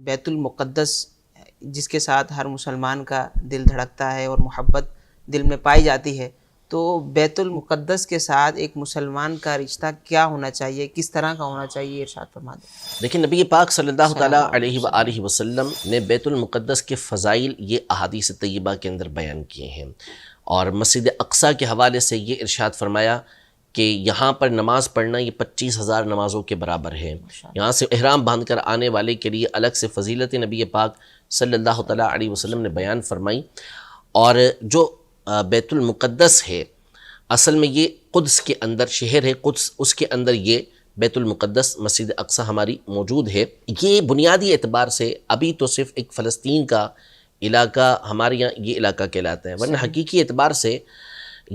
بیت المقدس جس کے ساتھ ہر مسلمان کا دل دھڑکتا ہے اور محبت دل میں پائی جاتی ہے، تو بیت المقدس کے ساتھ ایک مسلمان کا رشتہ کیا ہونا چاہیے، کس طرح کا ہونا چاہیے، ارشاد فرما دیں۔ دیکھیں، نبی پاک صلی اللہ تعالیٰ علیہ وسلم۔ وآلہ وسلم نے بیت المقدس کے فضائل یہ احادیث طیبہ کے اندر بیان کیے ہیں، اور مسجد اقصیٰ کے حوالے سے یہ ارشاد فرمایا کہ یہاں پر نماز پڑھنا یہ 25,000 نمازوں کے برابر ہے۔ یہاں سے احرام باندھ کر آنے والے کے لیے الگ سے فضیلت نبی پاک صلی اللہ تعالیٰ علیہ وسلم نے بیان فرمائی۔ اور جو بیت المقدس ہے، اصل میں یہ قدس کے اندر شہر ہے، قدس، اس کے اندر یہ بیت المقدس مسجد اقصیٰ ہماری موجود ہے۔ یہ بنیادی اعتبار سے ابھی تو صرف ایک فلسطین کا علاقہ ہمارے یہاں یہ علاقہ کہلاتا ہے، ورنہ حقیقی اعتبار سے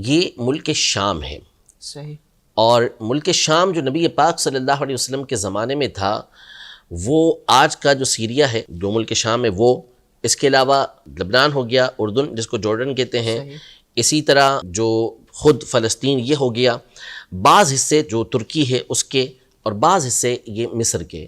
یہ ملک شام ہے۔ صحیح۔ اور ملک شام جو نبی پاک صلی اللہ علیہ وسلم کے زمانے میں تھا، وہ آج کا جو سیریا ہے، جو ملک شام ہے وہ، اس کے علاوہ لبنان ہو گیا، اردن جس کو جارڈن کہتے ہیں، اسی طرح جو خود فلسطین یہ ہو گیا، بعض حصے جو ترکی ہے اس کے، اور بعض حصے یہ مصر کے،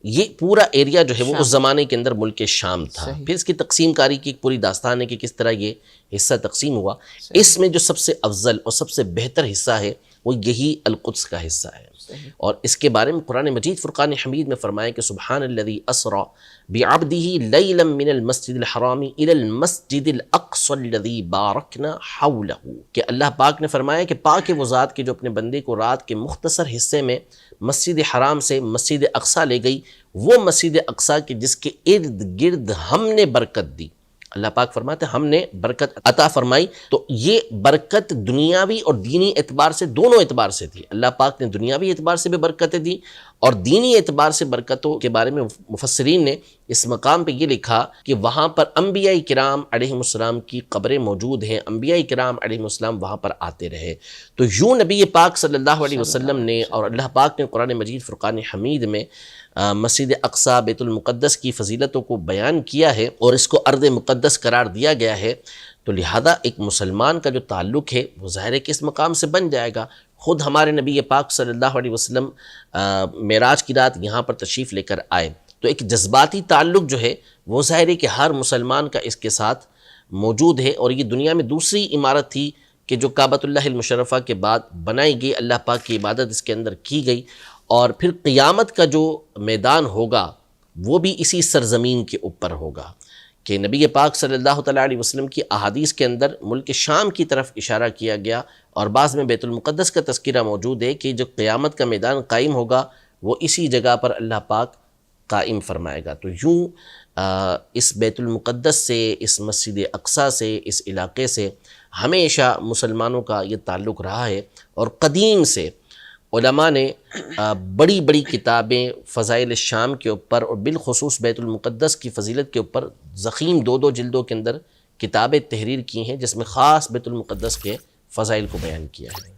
یہ پورا ایریا جو ہے وہ اس زمانے کے اندر ملک شام تھا۔ پھر اس کی تقسیم کاری کی ایک پوری داستان ہے کہ کس طرح یہ حصہ تقسیم ہوا۔ اس میں جو سب سے افضل اور سب سے بہتر حصہ ہے وہ یہی القدس کا حصہ ہے، اور اس کے بارے میں قرآن مجید فرقان حمید میں فرمایا کہ سبحان الذی اسری بعبدہ لیلا من المسجد الحرام الی المسجد الاقصی الذی بارکنا حولہ، کہ اللہ پاک نے فرمایا کہ پاک ہے وہ ذات کے جو اپنے بندے کو رات کے مختصر حصے میں مسجد حرام سے مسجد اقصیٰ لے گئی، وہ مسجد اقصیٰ کے جس کے ارد گرد ہم نے برکت دی۔ اللہ پاک فرماتے ہیں ہم نے برکت عطا فرمائی، تو یہ برکت دنیاوی اور دینی اعتبار سے، دونوں اعتبار سے تھی۔ اللہ پاک نے دنیاوی اعتبار سے بھی برکتیں دی، اور دینی اعتبار سے برکتوں کے بارے میں مفسرین نے اس مقام پہ یہ لکھا کہ وہاں پر انبیاء کرام علیہ السلام کی قبریں موجود ہیں، انبیاء کرام علیہ السلام وہاں پر آتے رہے۔ تو یوں نبی پاک صلی اللہ علیہ وسلم نے اور اللہ پاک نے قرآن مجید فرقان حمید میں مسجد اقصیٰ بیت المقدس کی فضیلتوں کو بیان کیا ہے، اور اس کو ارض مقدس قرار دیا گیا ہے۔ تو لہذا ایک مسلمان کا جو تعلق ہے وہ ظاہر ہے کہ اس مقام سے بن جائے گا۔ خود ہمارے نبی پاک صلی اللہ علیہ وسلم معراج کی رات یہاں پر تشریف لے کر آئے، تو ایک جذباتی تعلق جو ہے وہ ظاہر ہے کہ ہر مسلمان کا اس کے ساتھ موجود ہے۔ اور یہ دنیا میں دوسری عمارت تھی کہ جو کعبۃ اللہ المشرفہ کے بعد بنائی گئی، اللہ پاک کی عبادت اس کے اندر کی گئی، اور پھر قیامت کا جو میدان ہوگا وہ بھی اسی سرزمین کے اوپر ہوگا، کہ نبی پاک صلی اللہ تعالیٰ علیہ وسلم کی احادیث کے اندر ملک شام کی طرف اشارہ کیا گیا، اور بعض میں بیت المقدس کا تذکرہ موجود ہے کہ جو قیامت کا میدان قائم ہوگا وہ اسی جگہ پر اللہ پاک قائم فرمائے گا۔ تو یوں اس بیت المقدس سے، اس مسجد اقصیٰ سے، اس علاقے سے ہمیشہ مسلمانوں کا یہ تعلق رہا ہے، اور قدیم سے علماء نے بڑی بڑی کتابیں فضائل شام کے اوپر، اور بالخصوص بیت المقدس کی فضیلت کے اوپر ضخیم 2 جلدوں کے اندر کتابیں تحریر کی ہیں، جس میں خاص بیت المقدس کے فضائل کو بیان کیا ہے۔